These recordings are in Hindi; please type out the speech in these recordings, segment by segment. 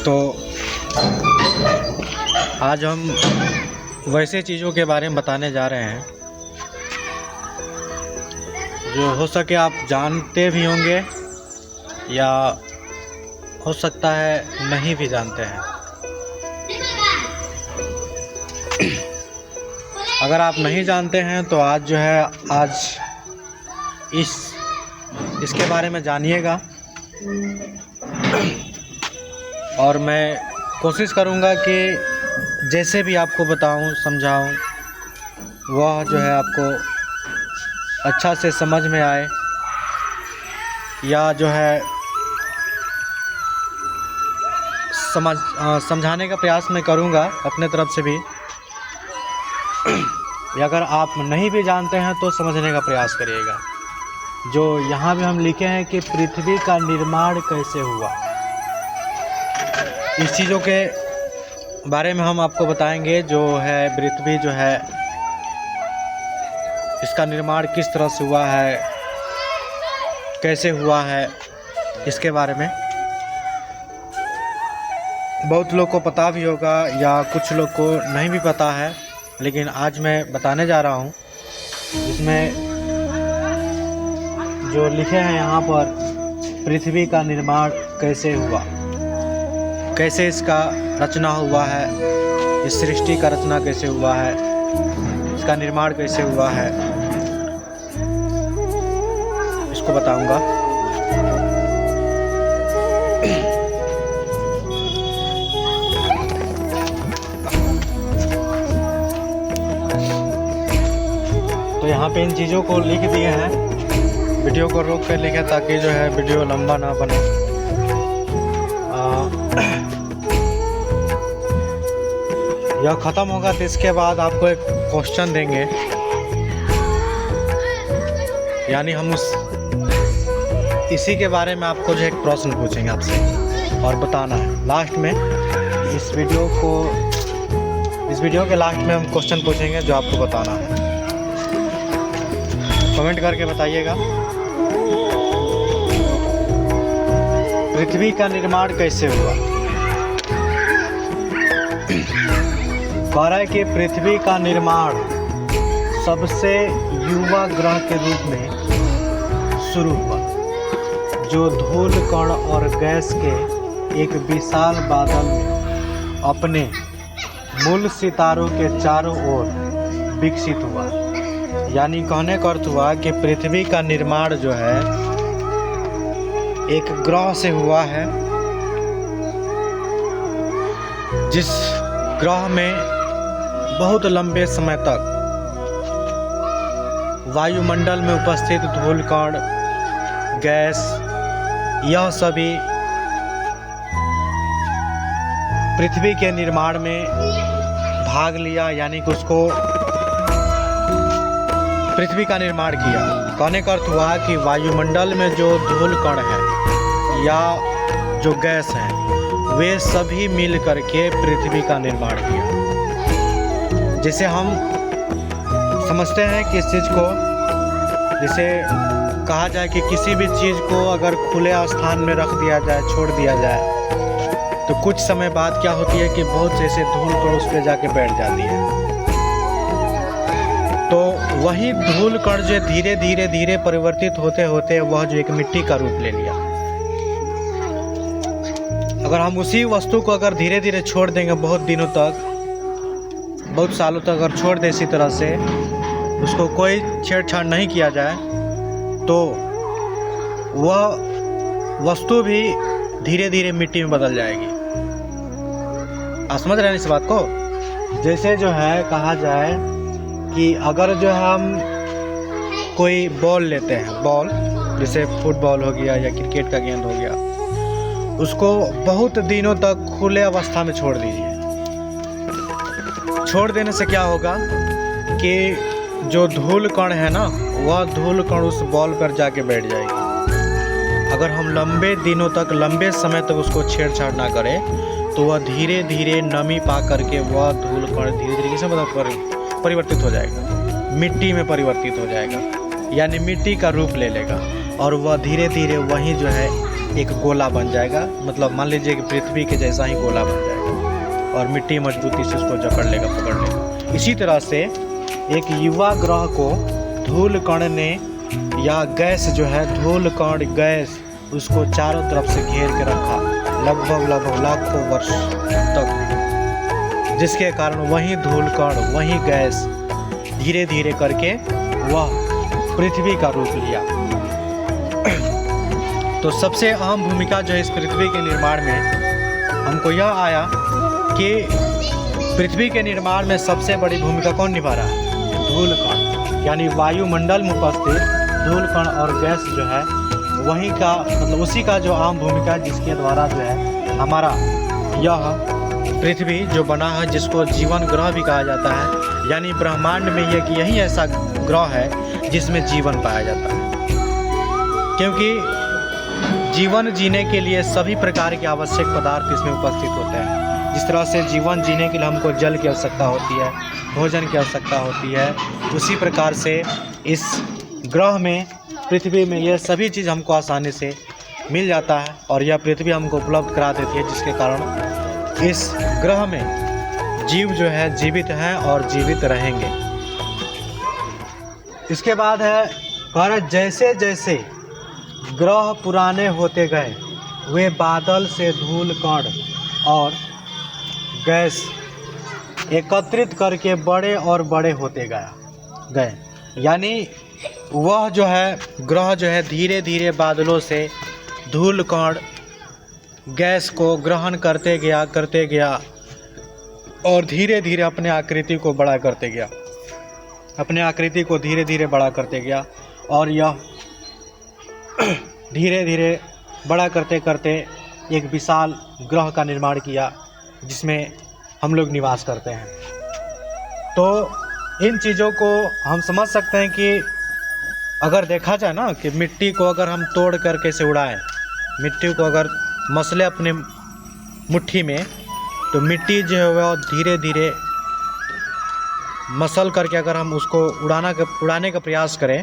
तो आज हम वैसे चीज़ों के बारे में बताने जा रहे हैं जो हो सके आप जानते भी होंगे या हो सकता है नहीं भी जानते हैं। अगर आप नहीं जानते हैं तो आज इसके बारे में जानिएगा और मैं कोशिश करूंगा कि जैसे भी आपको बताऊं समझाऊं वह जो है आपको अच्छा से समझ में आए या जो है समझाने का प्रयास मैं करूंगा अपने तरफ से भी। या अगर आप नहीं भी जानते हैं तो समझने का प्रयास करिएगा। जो यहाँ भी हम लिखे हैं कि पृथ्वी का निर्माण कैसे हुआ, इस चीज़ों के बारे में हम आपको बताएंगे। जो है पृथ्वी जो है इसका निर्माण किस तरह से हुआ है, कैसे हुआ है, इसके बारे में बहुत लोग को पता भी होगा या कुछ लोग को नहीं भी पता है, लेकिन आज मैं बताने जा रहा हूँ। इसमें जो लिखे हैं यहाँ पर पृथ्वी का निर्माण कैसे हुआ, कैसे इसका रचना हुआ है, इस सृष्टि का रचना कैसे हुआ है, इसका निर्माण कैसे हुआ है, इसको बताऊंगा। तो यहाँ पे इन चीज़ों को लिख दिए हैं, वीडियो को रोक कर लिखे ताकि जो है वीडियो लंबा ना बने। यह ख़त्म होगा तो इसके बाद आपको एक क्वेश्चन देंगे, यानी हम इसी के बारे में आपको जो एक प्रश्न पूछेंगे आपसे और बताना है। लास्ट में इस वीडियो के लास्ट में हम क्वेश्चन पूछेंगे जो आपको बताना है। कमेंट करके बताइएगा पृथ्वी का निर्माण कैसे हुआ। कह रहा है कि पृथ्वी का निर्माण सबसे युवा ग्रह के रूप में शुरू हुआ, जो धूल कण और गैस के एक विशाल बादल में अपने मूल सितारों के चारों ओर विकसित हुआ। यानी कहने का अर्थ हुआ कि पृथ्वी का निर्माण जो है एक ग्रह से हुआ है, जिस ग्रह में बहुत लंबे समय तक वायुमंडल में उपस्थित धूल कण, गैस, यह सभी पृथ्वी के निर्माण में भाग लिया, यानी कि उसको पृथ्वी का निर्माण किया। कहने का अर्थ हुआ कि वायुमंडल में जो धूल कण है या जो गैस है वे सभी मिल करके पृथ्वी का निर्माण किया। जिसे हम समझते हैं कि इस चीज़ को, जैसे कहा जाए कि किसी भी चीज़ को अगर खुले स्थान में रख दिया जाए, छोड़ दिया जाए, तो कुछ समय बाद क्या होती है कि बहुत से ऐसे धूल कण उस पर जाके बैठ जाती है। तो वही धूल कण जो धीरे धीरे परिवर्तित होते होते वह जो एक मिट्टी का रूप ले लिया। अगर हम उसी वस्तु को अगर धीरे धीरे छोड़ देंगे बहुत दिनों तक, बहुत सालों तक अगर छोड़ दे इसी तरह से, उसको कोई छेड़छाड़ नहीं किया जाए, तो वह वस्तु भी धीरे धीरे मिट्टी में बदल जाएगी। आप समझ रहे हैं इस बात को? जैसे जो है कहा जाए कि अगर जो हम कोई बॉल लेते हैं, बॉल जैसे फुटबॉल हो गया या क्रिकेट का गेंद हो गया, उसको बहुत दिनों तक खुले अवस्था में छोड़ दीजिए। छोड़ देने से क्या होगा कि जो धूल कण है ना, वह धूल कण उस बॉल पर जाके बैठ जाएगी। अगर हम लंबे दिनों तक, लंबे समय तक उसको छेड़छाड़ ना करें, तो वह धीरे धीरे नमी पा करके वह धूल कण धीरे धीरे से परिवर्तित हो जाएगा, मिट्टी में परिवर्तित हो जाएगा, यानी मिट्टी का रूप ले लेगा और वह धीरे धीरे वहीं जो है एक गोला बन जाएगा, मतलब मान लीजिए कि पृथ्वी के जैसा ही गोला बन जाएगा और मिट्टी मजबूती से उसको जकड़ लेगा, पकड़ लेगा। इसी तरह से एक युवा ग्रह को धूल कण ने या गैस जो है धूल कण गैस उसको चारों तरफ से घेर के रखा लगभग लाखों वर्ष तक, जिसके कारण वही धूल कण वही गैस धीरे धीरे करके वह पृथ्वी का रूप लिया। तो सबसे अहम भूमिका जो है इस पृथ्वी के निर्माण में हमको यह आया कि पृथ्वी के निर्माण में सबसे बड़ी भूमिका कौन निभा रहा है? धूल कण, यानी वायुमंडल में उपस्थित धूल कण और गैस जो है वहीं का, मतलब उसी का जो आम भूमिका है, जिसके द्वारा जो है हमारा यह पृथ्वी जो बना है, जिसको जीवन ग्रह भी कहा जाता है, यानी ब्रह्मांड में यही ऐसा ग्रह है जिसमें जीवन पाया जाता है। क्योंकि जीवन जीने के लिए सभी प्रकार के आवश्यक पदार्थ इसमें उपस्थित होते हैं। जिस तरह से जीवन जीने के लिए हमको जल की आवश्यकता होती है, भोजन की आवश्यकता होती है, उसी प्रकार से इस ग्रह में पृथ्वी में यह सभी चीज़ हमको आसानी से मिल जाता है और यह पृथ्वी हमको उपलब्ध करा देती है, जिसके कारण इस ग्रह में जीव जो है जीवित हैं और जीवित रहेंगे। इसके बाद है पर जैसे जैसे ग्रह पुराने होते गए वे बादल से धूल कण और गैस एकत्रित करके बड़े और बड़े होते गए, यानी वह जो है ग्रह जो है धीरे धीरे बादलों से धूल कण गैस को ग्रहण करते गया और धीरे धीरे अपने आकृति को बड़ा करते गया, अपने आकृति को धीरे धीरे बड़ा करते गया और यह धीरे धीरे बड़ा करते करते एक विशाल ग्रह का निर्माण किया जिसमें हम लोग निवास करते हैं। तो इन चीज़ों को हम समझ सकते हैं कि अगर देखा जाए ना कि मिट्टी को अगर हम तोड़ कर कैसे उड़ाएं, मिट्टी को अगर मसले अपने मुट्ठी में, तो मिट्टी जो है वह धीरे धीरे मसल करके अगर हम उसको उड़ाने का प्रयास करें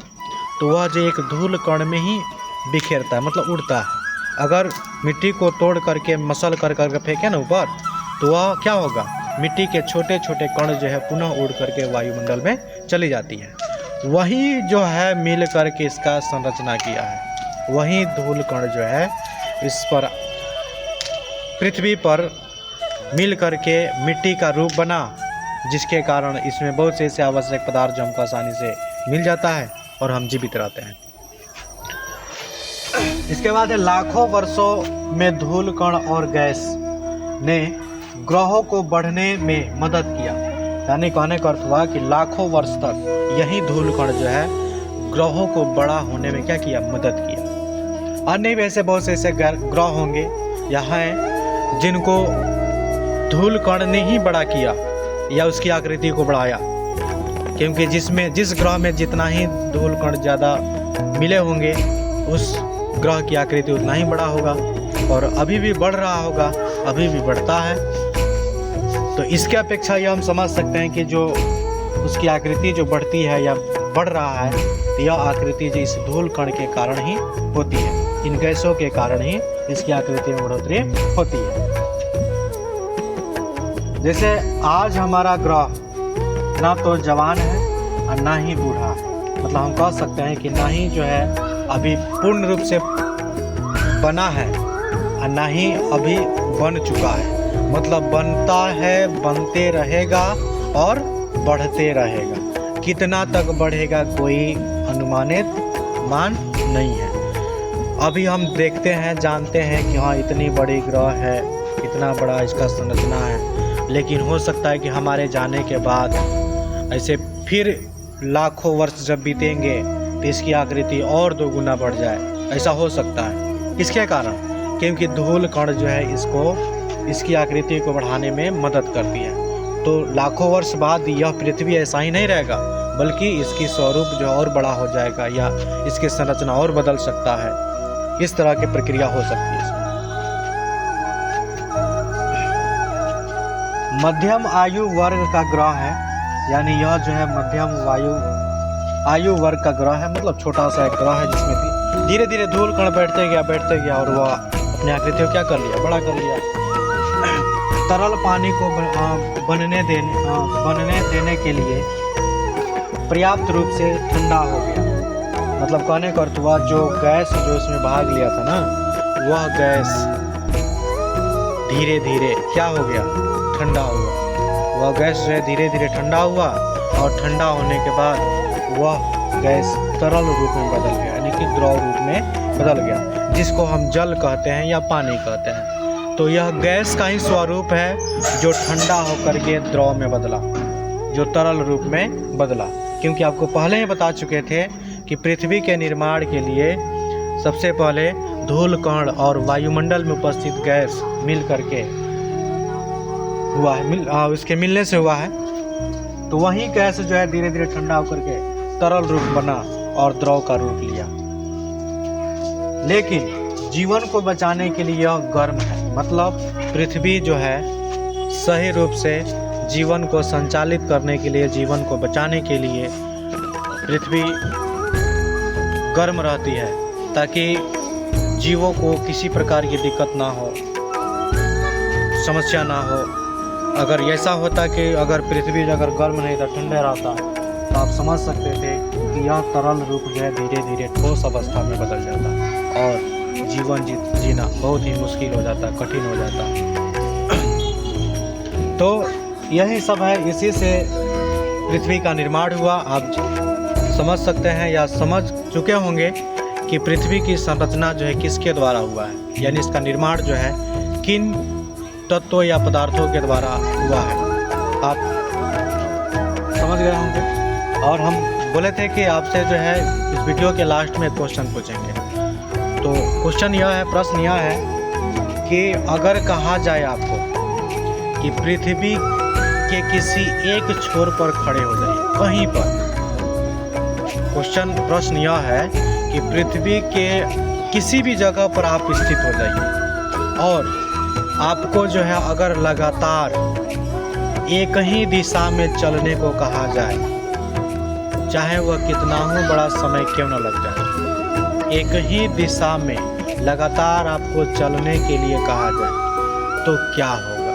तो वह जो एक धूल कण में ही बिखेरता है, मतलब उड़ता है। अगर मिट्टी को तोड़ करके मसल कर फेंके ना ऊपर, तो वह क्या होगा, मिट्टी के छोटे छोटे कण जो है पुनः उड़ करके वायुमंडल में चली जाती है। वही जो है मिल करके इसका संरचना किया है, वही धूल कण जो है इस पर पृथ्वी पर मिल करके मिट्टी का रूप बना, जिसके कारण इसमें बहुत से ऐसे आवश्यक पदार्थ जो हमको आसानी से मिल जाता है और हम जीवित रहते हैं। इसके बाद है लाखों वर्षों में धूल कण और गैस ने ग्रहों को बढ़ने में मदद किया, यानी कहने का अर्थ हुआ कि लाखों वर्ष तक यही धूल कण जो है ग्रहों को बड़ा होने में क्या किया, मदद किया। अन्य भी ऐसे बहुत से ऐसे ग्रह होंगे या हैं जिनको धूल कण ने ही बड़ा किया या उसकी आकृति को बढ़ाया, क्योंकि जिस ग्रह में जितना ही धूल कण ज़्यादा मिले होंगे उस ग्रह की आकृति उतना ही बड़ा होगा और अभी भी बढ़ रहा होगा, अभी भी बढ़ता है। तो इसके अपेक्षा यह हम समझ सकते हैं कि जो उसकी आकृति जो बढ़ती है या बढ़ रहा है, तो यह आकृति जो इस धूल कण के कारण ही होती है, इन गैसों के कारण ही इसकी आकृति में बढ़ोतरी होती है। जैसे आज हमारा ग्रह ना तो जवान है और ना ही बूढ़ा है, मतलब हम कह सकते हैं कि ना ही जो है अभी पूर्ण रूप से बना है और ना ही अभी बन चुका है, मतलब बनता है, बनते रहेगा और बढ़ते रहेगा। कितना तक बढ़ेगा कोई अनुमानित मान नहीं है। अभी हम देखते हैं, जानते हैं कि हाँ इतनी बड़ी ग्रह है, इतना बड़ा इसका संरचना है, लेकिन हो सकता है कि हमारे जाने के बाद ऐसे फिर लाखों वर्ष जब बीतेंगे तो इसकी आकृति और 2 गुना बढ़ जाए, ऐसा हो सकता है। किसके कारण? क्योंकि धूल कण जो है इसकी आकृति को बढ़ाने में मदद करती है। तो लाखों वर्ष बाद यह पृथ्वी ऐसा ही नहीं रहेगा, बल्कि इसकी स्वरूप जो और बड़ा हो जाएगा या इसकी संरचना और बदल सकता है। इस तरह की प्रक्रिया हो सकती है इसमें। मध्यम आयु वर्ग का ग्रह है, यानी यह जो है मध्यम आयु वर्ग का ग्रह है, मतलब छोटा सा एक ग्रह है जिसमें धीरे धीरे धूल कण बैठते गया और वह अपनी आकृति को क्या कर लिया, बड़ा कर लिया। तरल पानी को बनने देने के लिए पर्याप्त रूप से ठंडा हो गया। मतलब कहने का अर्थ हुआ जो गैस जो इसमें भाग लिया था ना, वह गैस धीरे धीरे क्या हो गया, ठंडा हुआ। वह गैस जो है धीरे धीरे ठंडा हुआ और ठंडा होने के बाद वह गैस तरल रूप में बदल गया, यानी कि द्रव रूप में बदल गया, जिसको हम जल कहते हैं या पानी कहते हैं। तो यह गैस का ही स्वरूप है जो ठंडा होकर के द्रव में बदला, जो तरल रूप में बदला। क्योंकि आपको पहले ही बता चुके थे कि पृथ्वी के निर्माण के लिए सबसे पहले धूल कण और वायुमंडल में उपस्थित गैस मिल करके हुआ है, इसके मिलने से हुआ है। तो वही गैस जो है धीरे धीरे ठंडा होकर के तरल रूप बना और द्रव का रूप लिया। लेकिन जीवन को बचाने के लिए यह गर्म है, मतलब पृथ्वी जो है सही रूप से जीवन को संचालित करने के लिए, जीवन को बचाने के लिए पृथ्वी गर्म रहती है, ताकि जीवों को किसी प्रकार की दिक्कत ना हो, समस्या ना हो। अगर ऐसा होता कि अगर पृथ्वी अगर गर्म नहीं था, ठंडा रहता, तो आप समझ सकते थे कि यह तरल रूप जो है धीरे धीरे ठोस अवस्था में बदल जाता और जीवन जीना बहुत ही मुश्किल हो जाता, कठिन हो जाता। तो यही सब है, इसी से पृथ्वी का निर्माण हुआ। आप समझ सकते हैं या समझ चुके होंगे कि पृथ्वी की संरचना जो है किसके द्वारा हुआ है, यानी इसका निर्माण जो है किन तत्वों या पदार्थों के द्वारा हुआ है। आप समझ गए होंगे। और हम बोले थे कि आपसे जो है इस वीडियो के लास्ट में क्वेश्चन पूछेंगे। तो क्वेश्चन यह है, प्रश्न यह है कि अगर कहा जाए आपको कि पृथ्वी के किसी एक छोर पर खड़े हो जाइए, कहीं पर, प्रश्न यह है कि पृथ्वी के किसी भी जगह पर आप स्थित हो जाइए और आपको जो है अगर लगातार एक ही दिशा में चलने को कहा जाए, चाहे वह कितना ही बड़ा समय क्यों न लग जाए, एक ही दिशा में लगातार आपको चलने के लिए कहा जाए तो क्या होगा?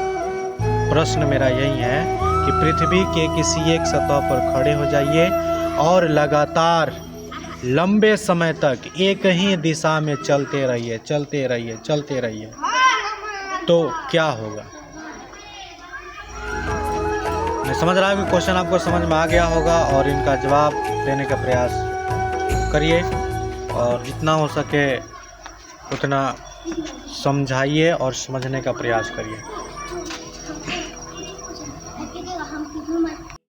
प्रश्न मेरा यही है कि पृथ्वी के किसी एक सतह पर खड़े हो जाइए और लगातार लंबे समय तक एक ही दिशा में चलते रहिए, तो क्या होगा? मैं समझ रहा हूँ कि क्वेश्चन आपको समझ में आ गया होगा और इनका जवाब देने का प्रयास करिए और जितना हो सके उतना समझाइए और समझने का प्रयास करिए।